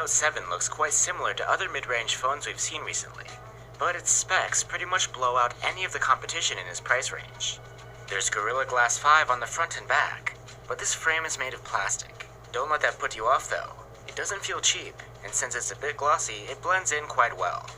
Note 7 looks quite similar to other mid-range phones we've seen recently, but its specs pretty much blow out any of the competition in its price range. There's Gorilla Glass 5 on the front and back, but this frame is made of plastic. Don't let that put you off though. It doesn't feel cheap, and since it's a bit glossy, it blends in quite well.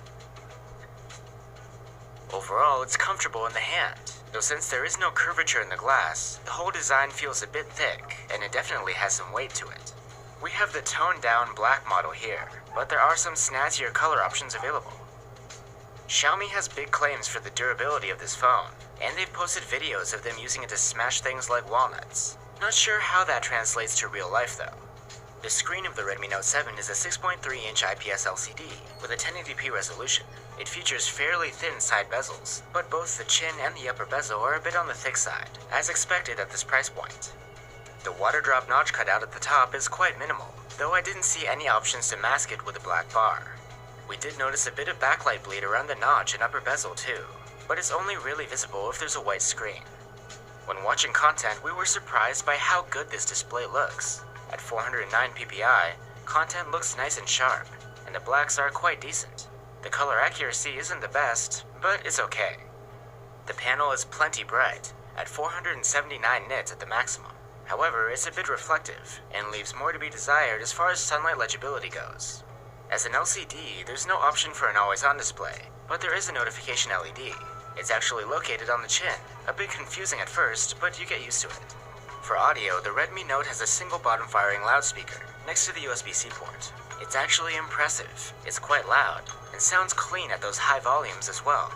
Overall, it's comfortable in the hand, though since there is no curvature in the glass, the whole design feels a bit thick, and it definitely has some weight to it. We have the toned-down black model here, but there are some snazzier color options available. Xiaomi has big claims for the durability of this phone, and they've posted videos of them using it to smash things like walnuts. Not sure how that translates to real life though. The screen of the Redmi Note 7 is a 6.3-inch IPS LCD with a 1080p resolution. It features fairly thin side bezels, but both the chin and the upper bezel are a bit on the thick side, as expected at this price point. The water drop notch cutout at the top is quite minimal, though I didn't see any options to mask it with a black bar. We did notice a bit of backlight bleed around the notch and upper bezel too, but it's only really visible if there's a white screen. When watching content, we were surprised by how good this display looks. At 409 ppi, content looks nice and sharp, and the blacks are quite decent. The color accuracy isn't the best, but it's okay. The panel is plenty bright, at 479 nits at the maximum. However, it's a bit reflective, and leaves more to be desired as far as sunlight legibility goes. As an LCD, there's no option for an always-on display, but there is a notification LED. It's actually located on the chin, a bit confusing at first, but you get used to it. For audio, the Redmi Note has a single bottom-firing loudspeaker next to the USB-C port. It's actually impressive, it's quite loud, and sounds clean at those high volumes as well.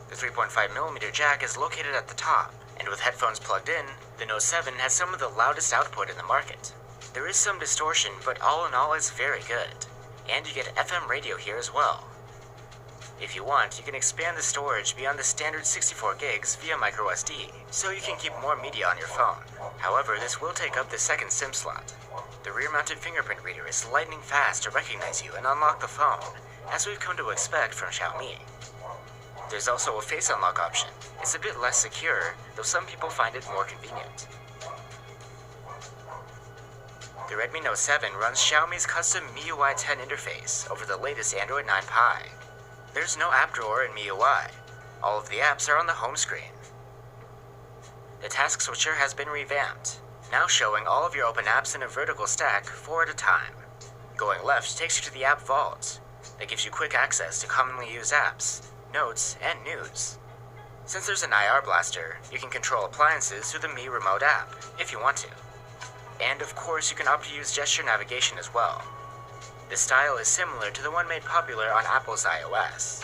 The 3.5mm jack is located at the top, and with headphones plugged in, the Note 7 has some of the loudest output in the market. There is some distortion, but all in all it's very good. And you get FM radio here as well. If you want, you can expand the storage beyond the standard 64 gigs via microSD, so you can keep more media on your phone. However, this will take up the second SIM slot. The rear-mounted fingerprint reader is lightning fast to recognize you and unlock the phone, as we've come to expect from Xiaomi. There's also a face unlock option. It's a bit less secure, though some people find it more convenient. The Redmi Note 7 runs Xiaomi's custom MIUI 10 interface over the latest Android 9 Pie. There's no app drawer in MIUI. All of the apps are on the home screen. The task switcher has been revamped, now showing all of your open apps in a vertical stack 4 at a time. Going left takes you to the app vault. That gives you quick access to commonly used apps, notes, and news. Since there's an IR blaster, you can control appliances through the Mi Remote app, if you want to. And of course, you can opt to use gesture navigation as well. The style is similar to the one made popular on Apple's iOS.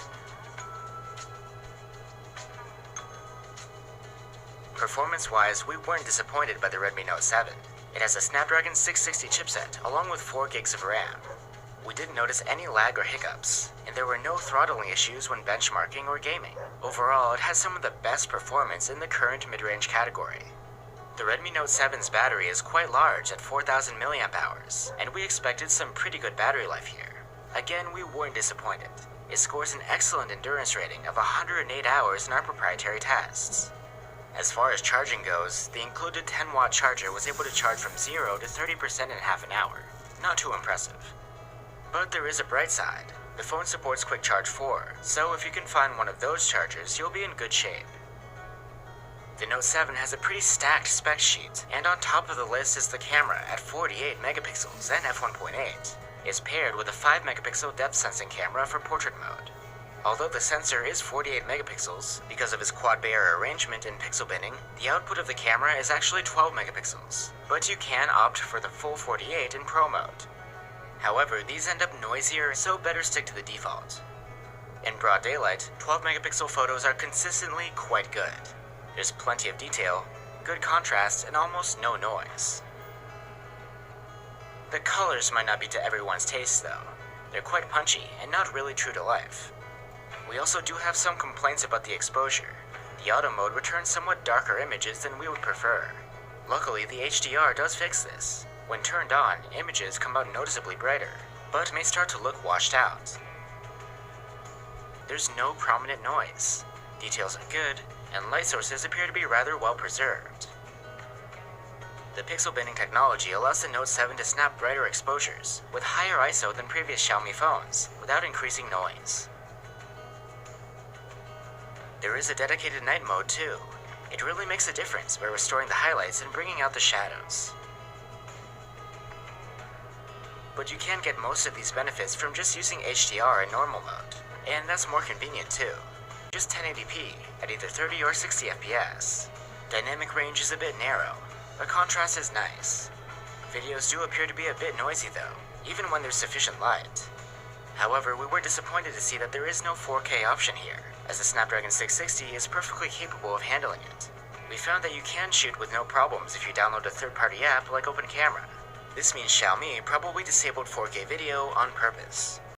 Performance-wise, we weren't disappointed by the Redmi Note 7. It has a Snapdragon 660 chipset along with 4 gigs of RAM. We didn't notice any lag or hiccups, and there were no throttling issues when benchmarking or gaming. Overall, it has some of the best performance in the current mid-range category. The Redmi Note 7's battery is quite large at 4000 mAh, and we expected some pretty good battery life here. Again, we weren't disappointed. It scores an excellent endurance rating of 108 hours in our proprietary tests. As far as charging goes, the included 10-watt charger was able to charge from 0 to 30% in half an hour. Not too impressive. But there is a bright side. The phone supports Quick Charge 4, so if you can find one of those chargers, you'll be in good shape. The Note 7 has a pretty stacked spec sheet, and on top of the list is the camera at 48 megapixels and f1.8. It's paired with a 5 megapixel depth sensing camera for portrait mode. Although the sensor is 48 megapixels, because of its quad Bayer arrangement and pixel binning, the output of the camera is actually 12 megapixels, but you can opt for the full 48 in Pro mode. However, these end up noisier, so better stick to the default. In broad daylight, 12 megapixel photos are consistently quite good. There's plenty of detail, good contrast, and almost no noise. The colors might not be to everyone's taste though. They're quite punchy and not really true to life. We also do have some complaints about the exposure. The auto mode returns somewhat darker images than we would prefer. Luckily, the HDR does fix this. When turned on, images come out noticeably brighter, but may start to look washed out. There's no prominent noise. Details are good, and light sources appear to be rather well preserved. The pixel binning technology allows the Note 7 to snap brighter exposures, with higher ISO than previous Xiaomi phones, without increasing noise. There is a dedicated night mode too. It really makes a difference by restoring the highlights and bringing out the shadows. But you can get most of these benefits from just using HDR in normal mode, and that's more convenient too. Just 1080p at either 30 or 60 FPS. Dynamic range is a bit narrow, but contrast is nice. Videos do appear to be a bit noisy though, even when there's sufficient light. However, we were disappointed to see that there is no 4K option here, as the Snapdragon 660 is perfectly capable of handling it. We found that you can shoot with no problems if you download a third-party app like Open Camera. This means Xiaomi probably disabled 4K video on purpose.